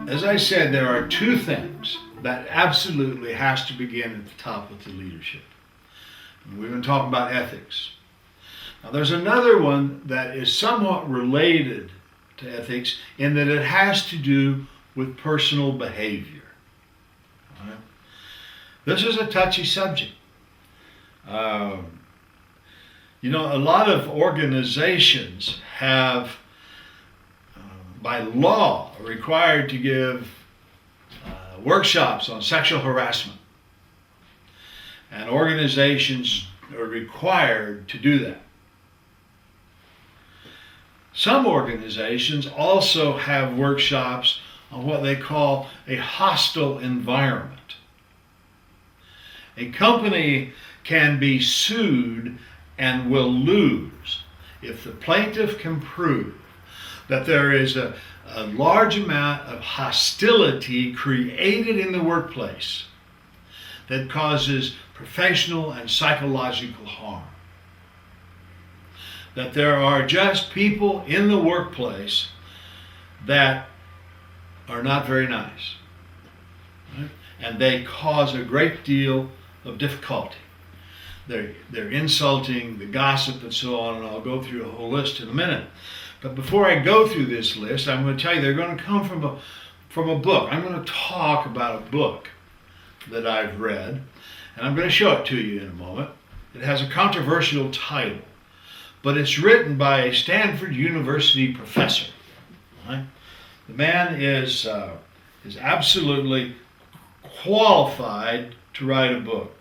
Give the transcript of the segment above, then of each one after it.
As I said, there are two things that absolutely has to begin at the top with the leadership. And we've been talking about ethics. Now there's another one that is somewhat related to ethics in that it has to do with personal behavior. All right? This is a touchy subject. A lot of organizations have, by law, are required to give workshops on sexual harassment. And organizations are required to do that. Some organizations also have workshops on what they call a hostile environment. A company can be sued and will lose if the plaintiff can prove that there is a large amount of hostility created in the workplace that causes professional and psychological harm. That there are just people in the workplace that are not very nice. Right? And they cause a great deal of difficulty. They're insulting, the gossip, and so on, and I'll go through a whole list in a minute. But before I go through this list, I'm going to tell you they're going to come from a book. I'm going to talk about a book that I've read, and I'm going to show it to you in a moment. It has a controversial title, but it's written by a Stanford University professor. Right? The man is absolutely qualified to write a book.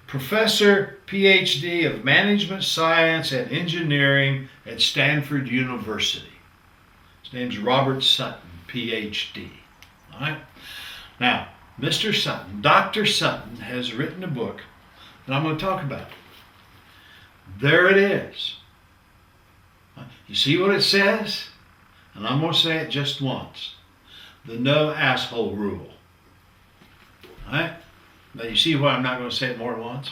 Professor, PhD of Management Science and Engineering at Stanford University. His name's Robert Sutton, PhD. All right? Now, Mr. Sutton, Dr. Sutton has written a book, and I'm going to talk about it. There it is. You see what it says? And I'm going to say it just once. The no asshole rule. All right? Now you see why I'm not going to say it more than once?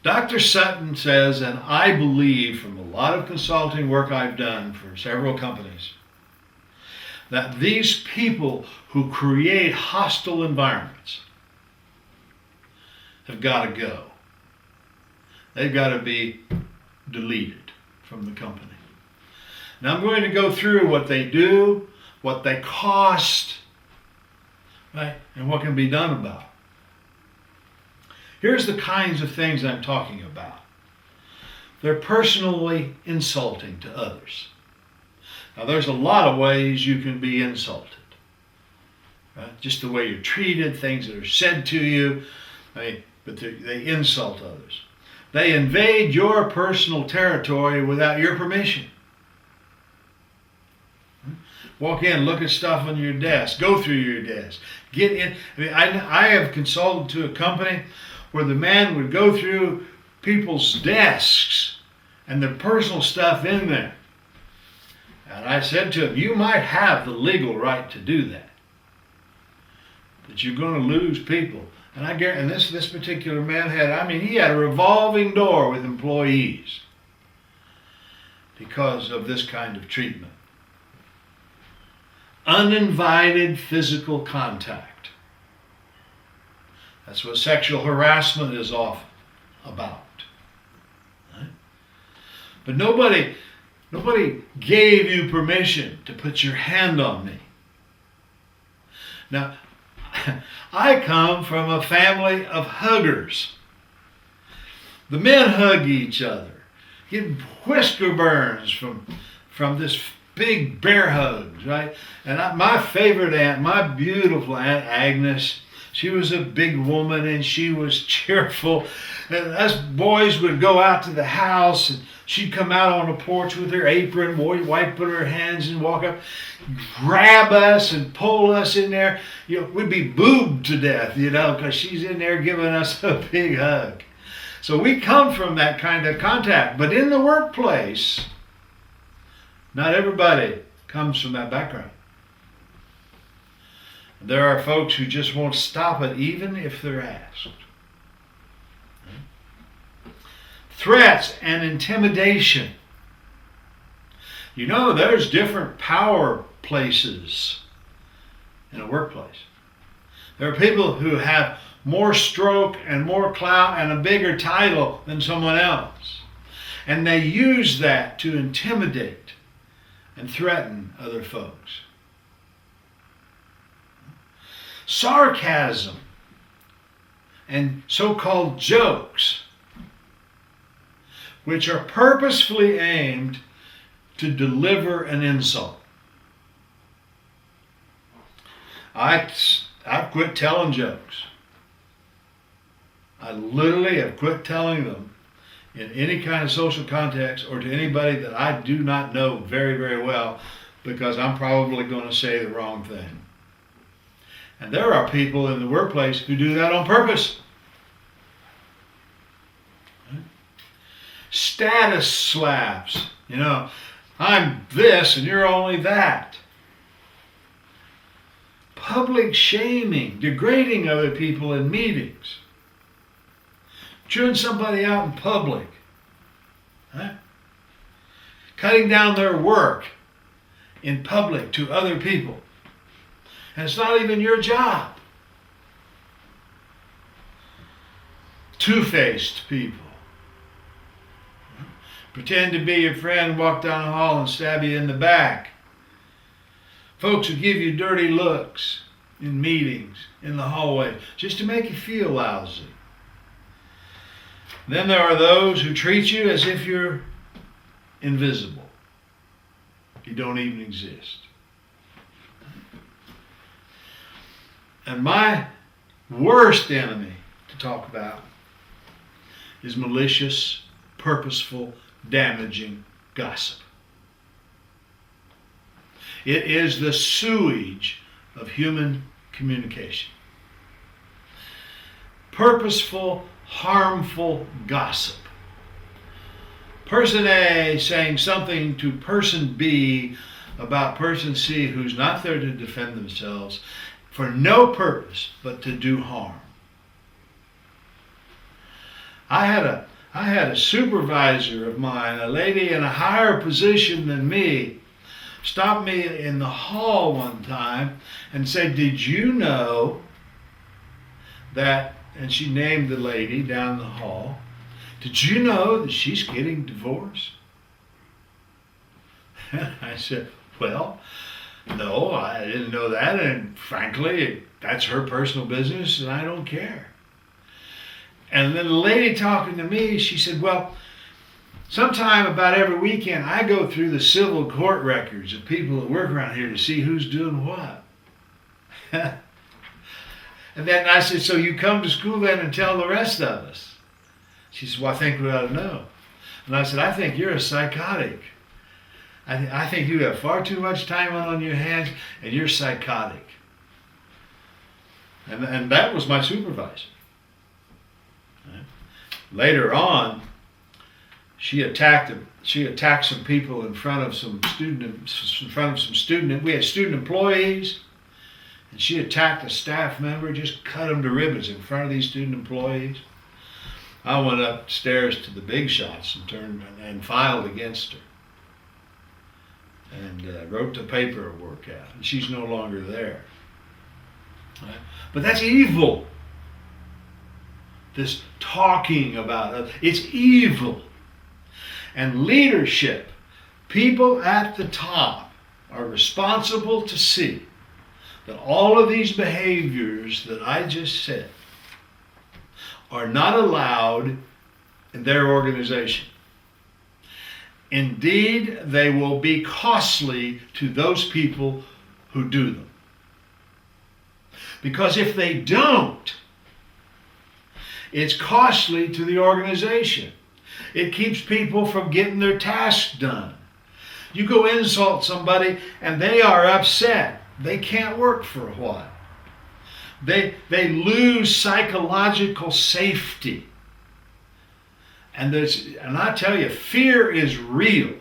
Dr. Sutton says, and I believe from a lot of consulting work I've done for several companies, that these people who create hostile environments have got to go. They've got to be deleted from the company. Now I'm going to go through what they do, what they cost, right, and what can be done about it. Here's the kinds of things I'm talking about. They're personally insulting to others. Now there's a lot of ways you can be insulted. Right? Just the way you're treated, things that are said to you, but they insult others. They invade your personal territory without your permission. Walk in, look at stuff on your desk, go through your desk, get in. I have consulted to a company where the man would go through people's desks and their personal stuff in there. And I said to him, you might have the legal right to do that, but you're going to lose people. And this particular man he had a revolving door with employees because of this kind of treatment. Uninvited physical contact. That's what sexual harassment is often about. Right? But nobody gave you permission to put your hand on me. Now, I come from a family of huggers. The men hug each other, get whisker burns from this big bear hugs, right? And my favorite aunt, my beautiful Aunt Agnes, she was a big woman and she was cheerful. And us boys would go out to the house and she'd come out on the porch with her apron, wiping her hands and walk up, grab us and pull us in there. We'd be boobed to death, because she's in there giving us a big hug. So we come from that kind of contact. But in the workplace, not everybody comes from that background. There are folks who just won't stop it even if they're asked. Threats and intimidation. You know, there's different power places in a workplace. There are people who have more stroke and more clout and a bigger title than someone else. And they use that to intimidate and threaten other folks. Sarcasm and so-called jokes, which are purposefully aimed to deliver an insult. I've quit telling jokes. I literally have quit telling them in any kind of social context or to anybody that I do not know very, very well, because I'm probably going to say the wrong thing. And there are people in the workplace who do that on purpose. Status slaps. You know, I'm this and you're only that. Public shaming, degrading other people in meetings. Chewing somebody out in public. Cutting down their work in public to other people. And it's not even your job. Two-faced people. Pretend to be your friend, walk down the hall and stab you in the back. Folks who give you dirty looks in meetings, in the hallway, just to make you feel lousy. Then there are those who treat you as if you're invisible. You don't even exist. And my worst enemy to talk about is malicious, purposeful, damaging gossip. It is the sewage of human communication. Purposeful, harmful gossip. Person A saying something to person B about person C who's not there to defend themselves for no purpose but to do harm. I had a supervisor of mine, a lady in a higher position than me, stop me in the hall one time and say, "Did you know that," and she named the lady down the hall, "did you know that she's getting divorced?" I said, "Well, no, I didn't know that, and frankly, that's her personal business and I don't care." And then the lady talking to me, she said, "Well, sometime about every weekend I go through the civil court records of people that work around here to see who's doing what." And then I said, "So you come to school then and tell the rest of us?" She said, "Well, I think we ought to know." And I said, "I think you're a psychotic. I think you have far too much time on your hands and you're psychotic." And that was my supervisor. Later on, she attacked some people in front of some student. We had student employees, and she attacked a staff member, just cut them to ribbons in front of these student employees. I went upstairs to the big shots and filed against her, and wrote the paperwork out. And she's no longer there. Right? But that's evil. This talking about it, it's evil. And leadership, people at the top, are responsible to see that all of these behaviors that I just said are not allowed in their organization. Indeed, they will be costly to those people who do them. Because if they don't, it's costly to the organization. It keeps people from getting their tasks done. You go insult somebody and they are upset. They can't work for a while. They lose psychological safety. And I tell you, fear is real.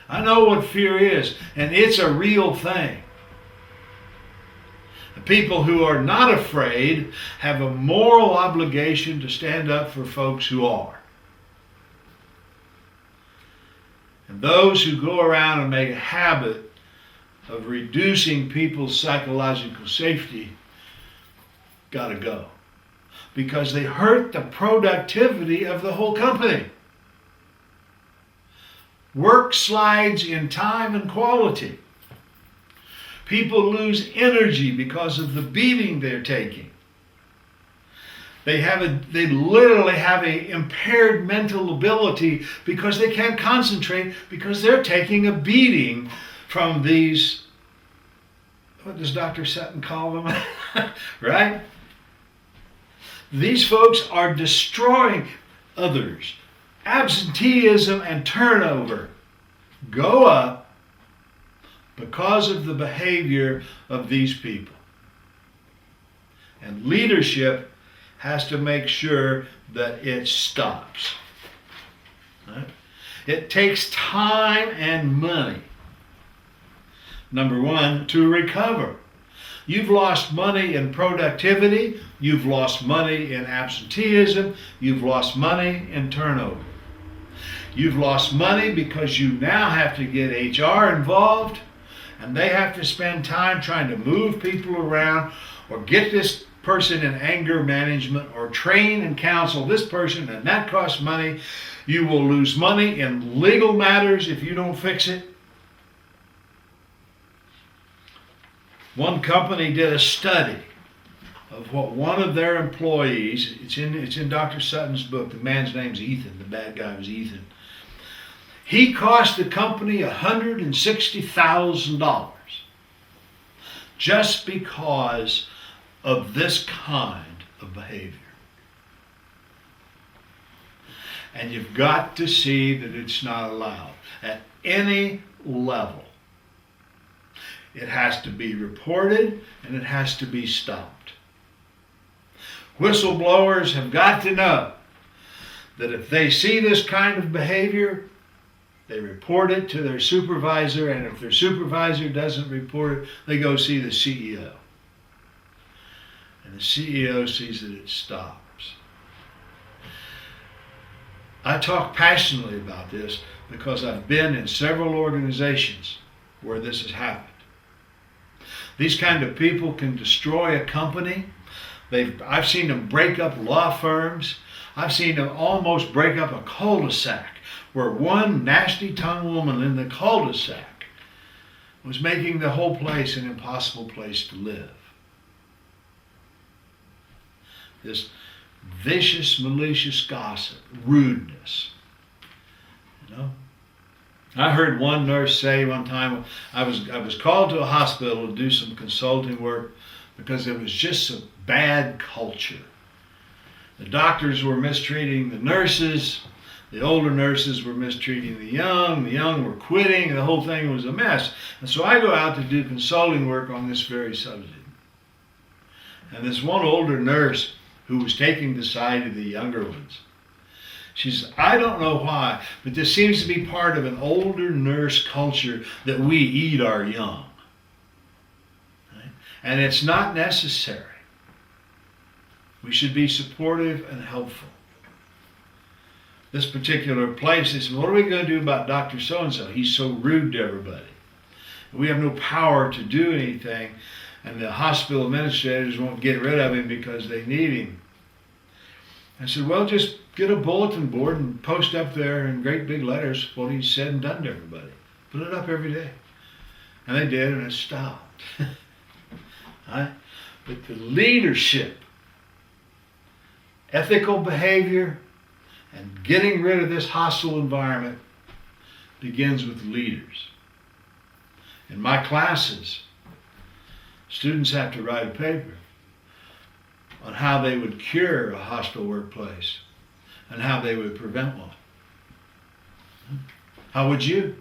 I know what fear is, and it's a real thing. People who are not afraid have a moral obligation to stand up for folks who are. And those who go around and make a habit of reducing people's psychological safety got to go, because they hurt the productivity of the whole company. Work slides in time and quality. People lose energy because of the beating they're taking. They literally have a impaired mental ability because they can't concentrate, because they're taking a beating from these, what does Dr. Sutton call them? Right? These folks are destroying others. Absenteeism and turnover go up because of the behavior of these people. And leadership has to make sure that it stops. Right? It takes time and money, number one, to recover. You've lost money in productivity, you've lost money in absenteeism, you've lost money in turnover. You've lost money because you now have to get HR involved, and they have to spend time trying to move people around, or get this person in anger management, or train and counsel this person, and that costs money. You will lose money in legal matters if you don't fix it. One company did a study of what one of their employees, it's in Dr. Sutton's book, the man's name's Ethan, the bad guy was Ethan. He cost the company $160,000 just because of this kind of behavior. And you've got to see that it's not allowed at any level. It has to be reported, and it has to be stopped. Whistleblowers have got to know that if they see this kind of behavior, they report it to their supervisor, and if their supervisor doesn't report it, they go see the CEO. And the CEO sees that it stops. I talk passionately about this because I've been in several organizations where this has happened. These kind of people can destroy a company. I've seen them break up law firms. I've seen them almost break up a cul-de-sac, where one nasty-tongued woman in the cul-de-sac was making the whole place an impossible place to live. This vicious, malicious gossip, rudeness. You know? I heard one nurse say one time, I was called to a hospital to do some consulting work because there was just a bad culture. The doctors were mistreating the nurses, the older nurses were mistreating the young were quitting, and the whole thing was a mess. And so I go out to do consulting work on this very subject. And this one older nurse who was taking the side of the younger ones, she says, I don't know why, but this seems to be part of an older nurse culture that we eat our young. Right? And it's not necessary. We should be supportive and helpful. This particular place, they said, what are we going to do about Dr. So-and-so? He's so rude to everybody. We have no power to do anything, and the hospital administrators won't get rid of him because they need him. I said, well, just get a bulletin board and post up there in great big letters what he said and done to everybody. Put it up every day. And they did, and it stopped. Right? But the leadership, ethical behavior, and getting rid of this hostile environment begins with leaders. In my classes, students have to write a paper on how they would cure a hostile workplace and how they would prevent one. How would you?